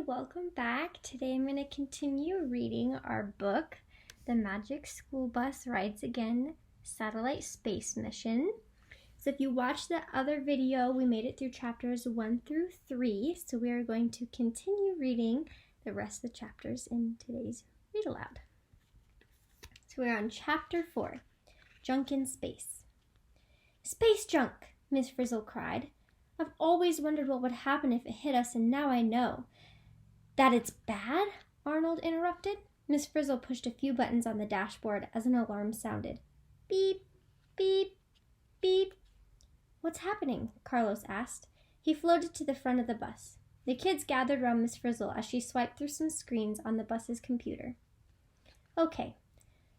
welcome back. Today I'm going to continue reading our book, The Magic School Bus Rides Again Satellite Space Mission. So if you watched the other video, we made it through chapters 1 through 3. So we are going to continue reading the rest of the chapters in today's read aloud. So we're on chapter 4, Junk in Space. Space junk, Miss Frizzle cried. I've always wondered what would happen if it hit us, and now I know. That it's bad? Arnold interrupted. Miss Frizzle pushed a few buttons on the dashboard as an alarm sounded. Beep, beep, beep. What's happening? Carlos asked. He floated to the front of the bus. The kids gathered around Miss Frizzle as she swiped through some screens on the bus's computer. Okay,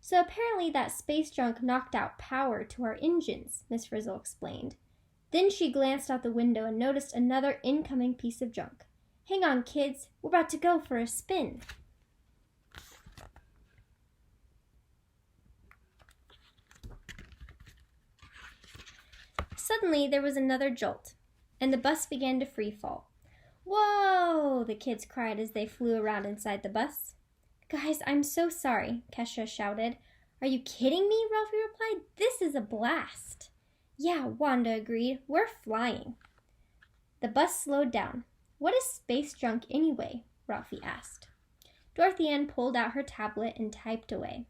so apparently that space junk knocked out power to our engines, Miss Frizzle explained. Then she glanced out the window and noticed another incoming piece of junk. Hang on, kids. We're about to go for a spin. Suddenly, there was another jolt, and the bus began to free fall. Whoa! The kids cried as they flew around inside the bus. Guys, I'm so sorry, Kesha shouted. Are you kidding me? Ralphie replied. This is a blast. Yeah, Wanda agreed. We're flying. The bus slowed down. What is space junk anyway? Ralphie asked. Dorothy Ann pulled out her tablet and typed away.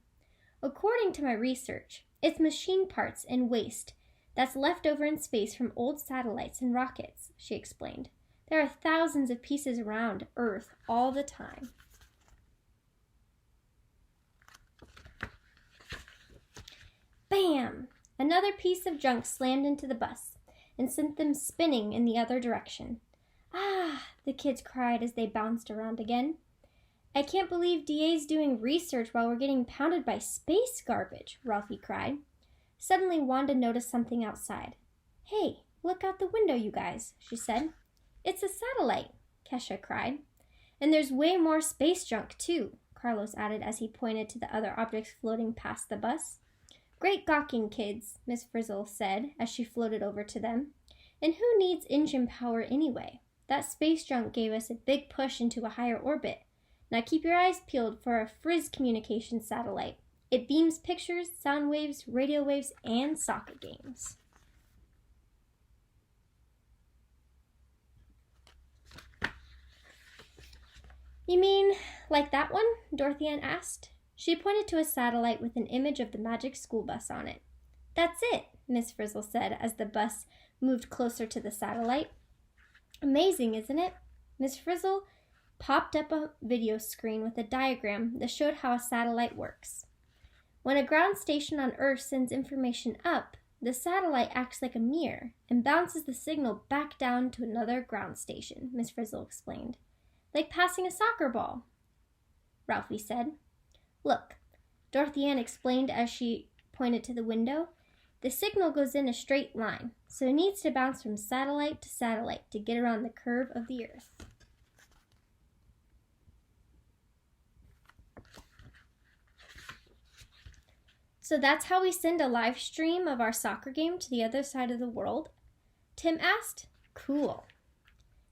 According to my research, it's machine parts and waste that's left over in space from old satellites and rockets, she explained. There are thousands of pieces around Earth all the time. Bam! Another piece of junk slammed into the bus and sent them spinning in the other direction. Ah, the kids cried as they bounced around again. I can't believe DA's doing research while we're getting pounded by space garbage, Ralphie cried. Suddenly, Wanda noticed something outside. Hey, look out the window, you guys, she said. It's a satellite, Kesha cried. And there's way more space junk, too, Carlos added as he pointed to the other objects floating past the bus. Great gawking, kids, Miss Frizzle said as she floated over to them. And who needs engine power anyway? That space junk gave us a big push into a higher orbit. Now keep your eyes peeled for a Frizz communications satellite. It beams pictures, sound waves, radio waves, and soccer games. You mean like that one? Dorothy Ann asked. She pointed to a satellite with an image of the magic school bus on it. That's it, Miss Frizzle said as the bus moved closer to the satellite. Amazing, isn't it? Miss Frizzle popped up a video screen with a diagram that showed how a satellite works. When a ground station on Earth sends information up, the satellite acts like a mirror and bounces the signal back down to another ground station, Miss Frizzle explained. Like passing a soccer ball, Ralphie said. Look, Dorothy Ann explained as she pointed to the window. The signal goes in a straight line, so it needs to bounce from satellite to satellite to get around the curve of the Earth. So that's how we send a live stream of our soccer game to the other side of the world? Tim asked. Cool.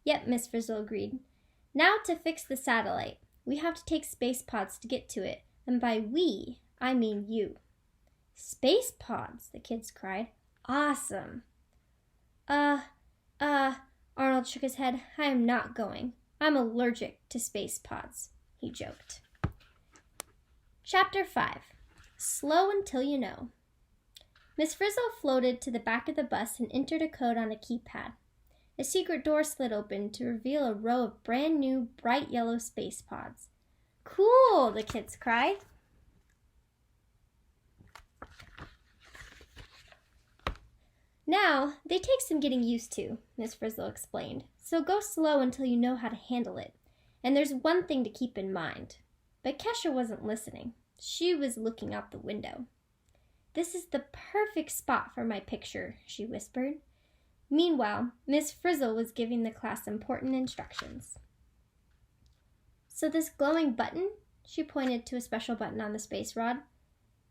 Yep, Miss Frizzle agreed. Now to fix the satellite. We have to take space pods to get to it, and by we, I mean you. Space pods, the kids cried. Awesome. Arnold shook his head. I am not going. I'm allergic to space pods, he joked. Chapter 5. Slow Until You Know. Miss Frizzle floated to the back of the bus and entered a code on a keypad. A secret door slid open to reveal a row of brand new, bright yellow space pods. Cool, the kids cried. Now, they take some getting used to, Miss Frizzle explained, so go slow until you know how to handle it. And there's one thing to keep in mind. But Kesha wasn't listening. She was looking out the window. This is the perfect spot for my picture, she whispered. Meanwhile, Miss Frizzle was giving the class important instructions. So this glowing button, she pointed to a special button on the space rod.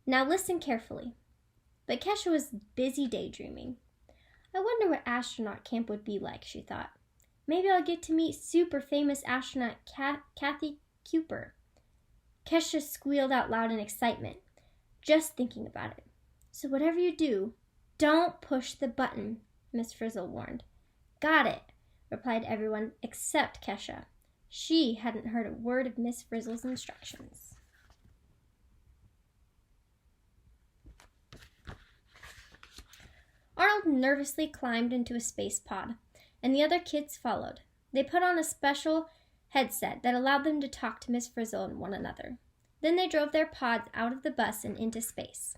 Now listen carefully. But Kesha was busy daydreaming. I wonder what astronaut camp would be like, she thought. Maybe I'll get to meet super famous astronaut Kathy Cooper. Kesha squealed out loud in excitement, just thinking about it. So whatever you do, don't push the button, Miss Frizzle warned. Got it, replied everyone except Kesha. She hadn't heard a word of Miss Frizzle's instructions. Arnold nervously climbed into a space pod, and the other kids followed. They put on a special headset that allowed them to talk to Miss Frizzle and one another. Then they drove their pods out of the bus and into space.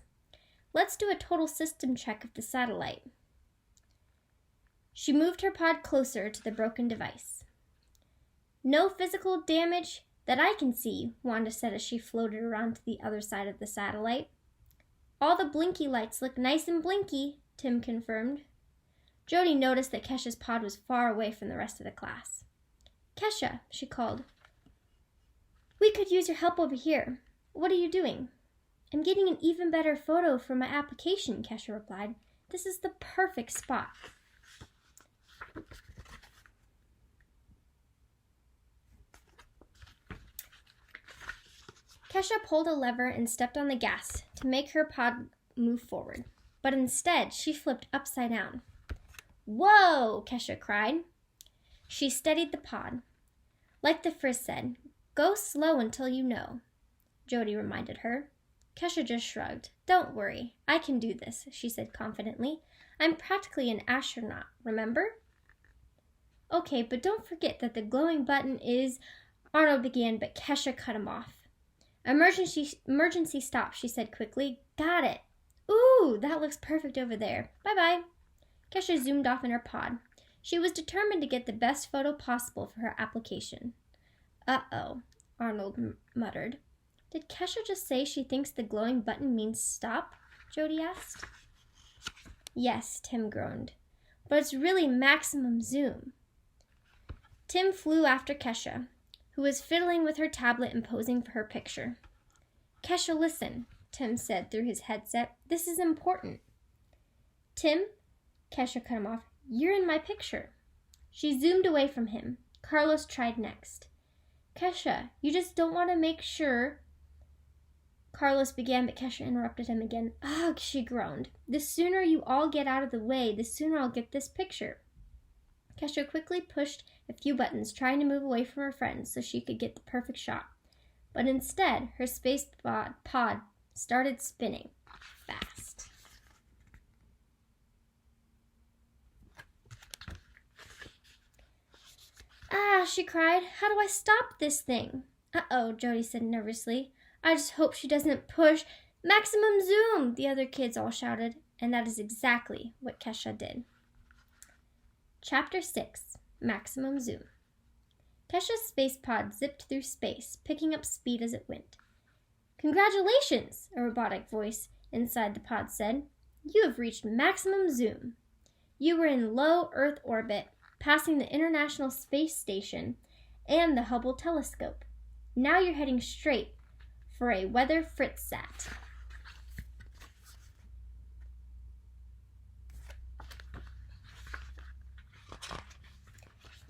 Let's do a total system check of the satellite. She moved her pod closer to the broken device. No physical damage that I can see, Wanda said as she floated around to the other side of the satellite. All the blinky lights look nice and blinky, Tim confirmed. Jody noticed that Kesha's pod was far away from the rest of the class. Kesha, she called. We could use your help over here. What are you doing? I'm getting an even better photo for my application, Kesha replied. This is the perfect spot. Kesha pulled a lever and stepped on the gas to make her pod move forward, but instead she flipped upside down. Whoa, Kesha cried. She steadied the pod. Like the Frizz said, go slow until you know, Jody reminded her. Kesha just shrugged. Don't worry, I can do this, she said confidently. I'm practically an astronaut, remember? Okay, but don't forget that the glowing button is... Arnold began, but Kesha cut him off. Emergency stop, she said quickly. Got it. Ooh, that looks perfect over there. Bye-bye. Kesha zoomed off in her pod. She was determined to get the best photo possible for her application. Uh-oh, Arnold muttered. Did Kesha just say she thinks the glowing button means stop? Jody asked. Yes, Tim groaned. But it's really maximum zoom. Tim flew after Kesha, who was fiddling with her tablet and posing for her picture. Kesha, listen, Tim said through his headset. This is important. Tim, Kesha cut him off. You're in my picture. She zoomed away from him. Carlos tried next. Kesha, you just don't want to make sure... Carlos began, but Kesha interrupted him again. Ugh, she groaned. The sooner you all get out of the way, the sooner I'll get this picture. Kesha quickly pushed a few buttons, trying to move away from her friends so she could get the perfect shot. But instead, her space pod started spinning fast. Ah, she cried. How do I stop this thing? Uh-oh, Jody said nervously. I just hope she doesn't push. Maximum zoom, the other kids all shouted, and that is exactly what Kesha did. Chapter 6, Maximum Zoom. Kesha's space pod zipped through space, picking up speed as it went. Congratulations, a robotic voice inside the pod said. You have reached maximum zoom. You were in low Earth orbit, passing the International Space Station and the Hubble telescope. Now you're heading straight for a weather Fritzsat.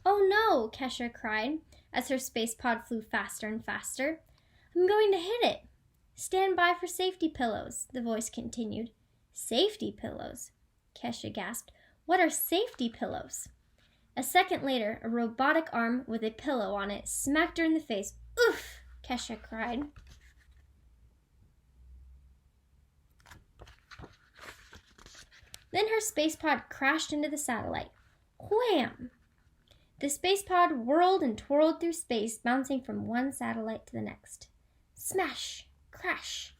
Oh no, Kesha cried as her space pod flew faster and faster. I'm going to hit it. Stand by for safety pillows, the voice continued. Safety pillows? Kesha gasped. What are safety pillows? A second later, a robotic arm with a pillow on it smacked her in the face. Oof, Kesha cried. Then her space pod crashed into the satellite. Wham! The space pod whirled and twirled through space, bouncing from one satellite to the next. Smash! Crash!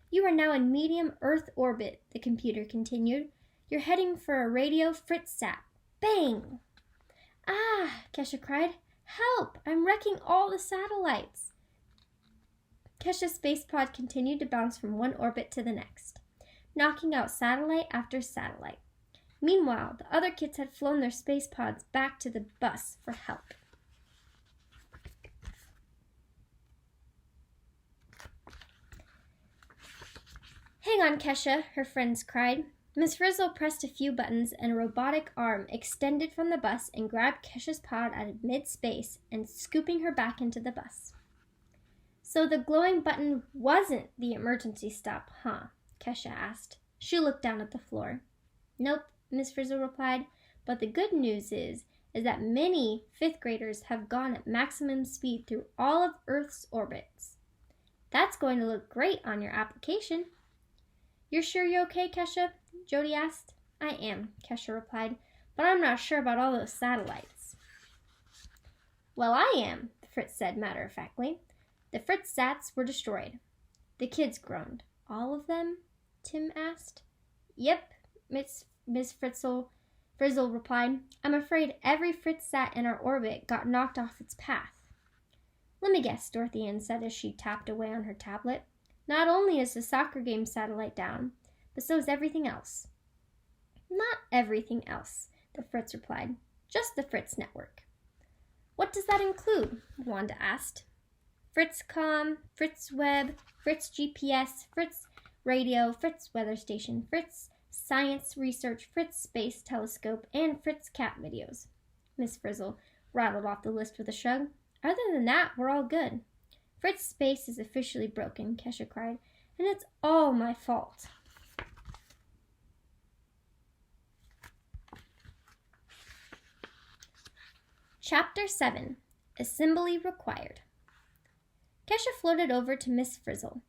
You are now in medium Earth orbit, the computer continued. You're heading for a radio Fritzsat. Bang! Ah! Kesha cried. Help! I'm wrecking all the satellites. Kesha's space pod continued to bounce from one orbit to the next, knocking out satellite after satellite. Meanwhile, the other kids had flown their space pods back to the bus for help. Hang on, Kesha, her friends cried. Miss Frizzle pressed a few buttons and a robotic arm extended from the bus and grabbed Kesha's pod out of mid-space and scooping her back into the bus. So the glowing button wasn't the emergency stop, huh? Kesha asked. She looked down at the floor. Nope, Miss Frizzle replied, but the good news is that many 5th graders have gone at maximum speed through all of Earth's orbits. That's going to look great on your application. You're sure you're okay, Kesha? Jody asked. I am, Kesha replied, but I'm not sure about all those satellites. Well, I am, Fritz said matter-of-factly. The Fritz sats were destroyed. The kids groaned. All of them? Tim asked. Yep, Miss Frizzle replied. I'm afraid every Fritz sat in our orbit got knocked off its path. Let me guess, Dorothy Ann said as she tapped away on her tablet. Not only is the soccer game satellite down, but so is everything else. Not everything else, the Fritz replied. Just the Fritz network. What does that include? Wanda asked. FritzCom, Fritz Web, Fritz GPS, Fritz Radio, Fritz Weather Station, Fritz Science Research, Fritz Space Telescope, and Fritz Cat videos. Miss Frizzle rattled off the list with a shrug. Other than that, we're all good. Fritz Space is officially broken, Kesha cried, and it's all my fault. Chapter 7, Assembly Required. Kesha floated over to Miss Frizzle.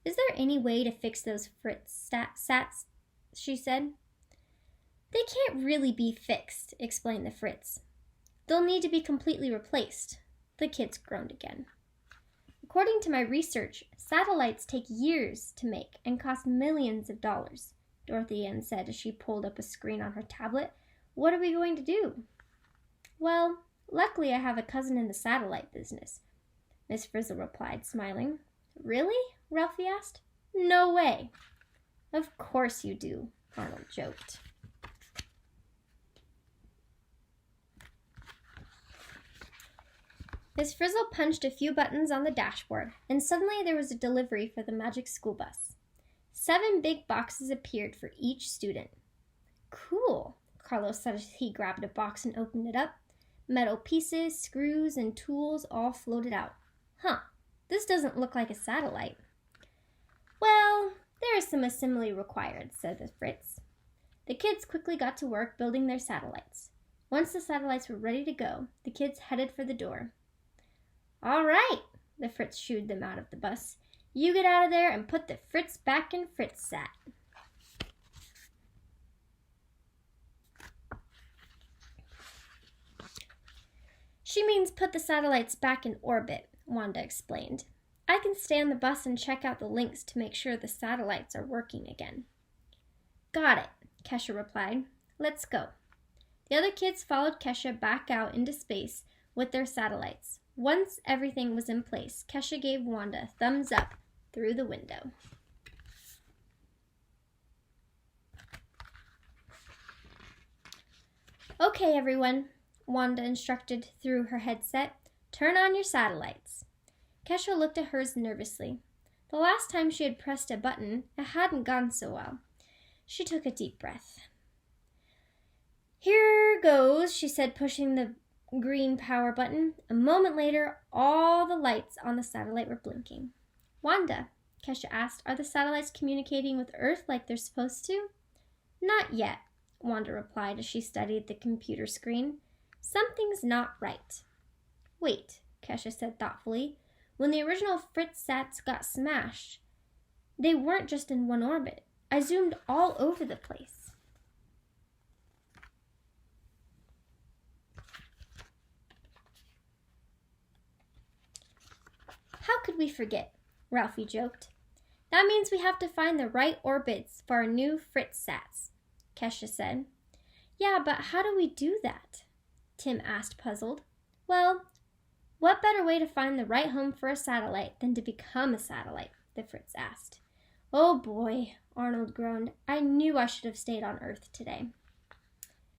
Is there any way to fix those Fritz sats? She said. They can't really be fixed, explained the Fritz. They'll need to be completely replaced. The kids groaned again. According to my research, satellites take years to make and cost millions of dollars, Dorothy Ann said as she pulled up a screen on her tablet. What are we going to do? Well, luckily I have a cousin in the satellite business, Miss Frizzle replied, smiling. Really? Ralphie asked. No way. Of course you do, Arnold joked. Miss Frizzle punched a few buttons on the dashboard, and suddenly there was a delivery for the Magic School Bus. 7 big boxes appeared for each student. Cool, Carlos said as he grabbed a box and opened it up. Metal pieces, screws, and tools all floated out. Huh, this doesn't look like a satellite. Well, there is some assembly required, said the Fritz. The kids quickly got to work building their satellites. Once the satellites were ready to go, the kids headed for the door. All right, the Fritz shooed them out of the bus. You get out of there and put the Fritz back in FritzSat. She means put the satellites back in orbit, Wanda explained. I can stay on the bus and check out the links to make sure the satellites are working again. Got it, Kesha replied. Let's go. The other kids followed Kesha back out into space with their satellites. Once everything was in place, Kesha gave Wanda a thumbs up through the window. Okay, everyone, Wanda instructed through her headset. Turn on your satellites. Kesha looked at hers nervously. The last time she had pressed a button, it hadn't gone so well. She took a deep breath. Here goes, she said, pushing the green power button. A moment later, all the lights on the satellite were blinking. Wanda, Kesha asked, are the satellites communicating with Earth like they're supposed to? Not yet, Wanda replied as she studied the computer screen. Something's not right. Wait, Kesha said thoughtfully. When the original Fritz sats got smashed, they weren't just in one orbit. I zoomed all over the place. How could we forget? Ralphie joked. That means we have to find the right orbits for our new Fritz sats, Kesha said. Yeah, but how do we do that? Tim asked, puzzled. Well, what better way to find the right home for a satellite than to become a satellite? The Fritz asked. Oh boy, Arnold groaned. I knew I should have stayed on Earth today.